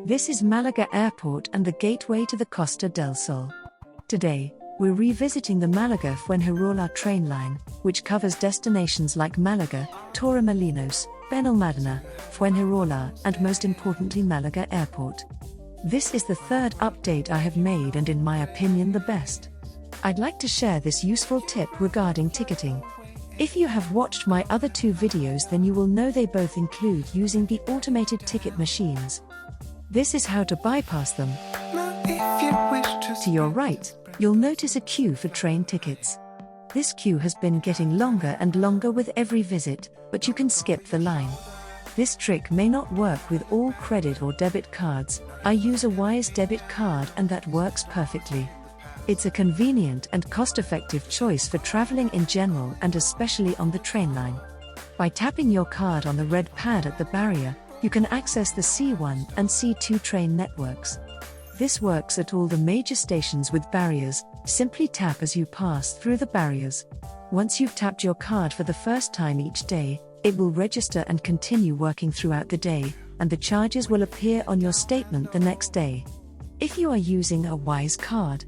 This is Malaga Airport and the gateway to the Costa del Sol. Today, we're revisiting the Malaga Fuengirola train line, which covers destinations like Malaga, Torremolinos, Benalmádena, Fuengirola, and most importantly Malaga Airport. This is the third update I have made and in my opinion the best. I'd like to share this useful tip regarding ticketing. If you have watched my other two videos, then you will know they both include using the automated ticket machines. This is how to bypass them. To your right, you'll notice a queue for train tickets. This queue has been getting longer and longer with every visit, but you can skip the line. This trick may not work with all credit or debit cards. I use a Wise debit card and that works perfectly. It's a convenient and cost-effective choice for traveling in general and especially on the train line. By tapping your card on the red pad at the barrier, you can access the C1 and C2 train networks. This works at all the major stations with barriers. Simply tap as you pass through the barriers. Once you've tapped your card for the first time each day, it will register and continue working throughout the day, and the charges will appear on your statement the next day. If you are using a Wise card,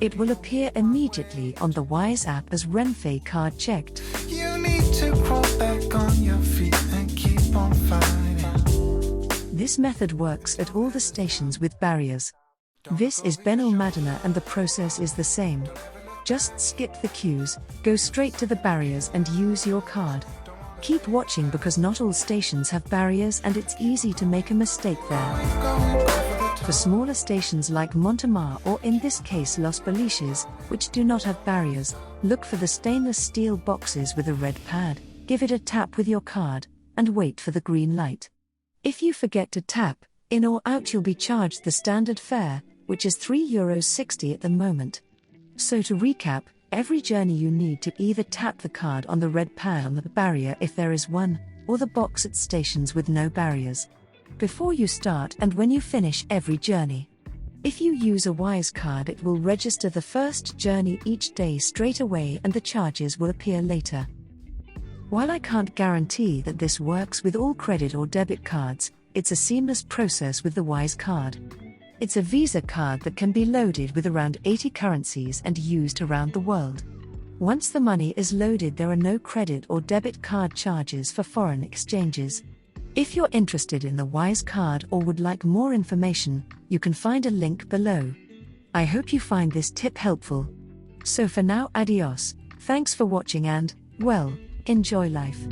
it will appear immediately on the Wise app as Renfe card checked. You need to crawl back on your feet and keep on fighting. This method works at all the stations with barriers. This is Benalmádena and the process is the same. Just skip the queues, go straight to the barriers and use your card. Keep watching because not all stations have barriers and it's easy to make a mistake there. For smaller stations like Montemar or in this case Los Beliches, which do not have barriers, look for the stainless steel boxes with a red pad, give it a tap with your card, and wait for the green light. If you forget to tap, in or out you'll be charged the standard fare, which is €3.60 at the moment. So to recap, every journey you need to either tap the card on the red pad on the barrier if there is one, or the box at stations with no barriers. Before you start and when you finish every journey. If you use a Wise card, it will register the first journey each day straight away and the charges will appear later. While I can't guarantee that this works with all credit or debit cards, it's a seamless process with the Wise card. It's a Visa card that can be loaded with around 80 currencies and used around the world. Once the money is loaded, there are no credit or debit card charges for foreign exchanges. If you're interested in the Wise card or would like more information, you can find a link below. I hope you find this tip helpful. So for now, adios, thanks for watching and, well, enjoy life.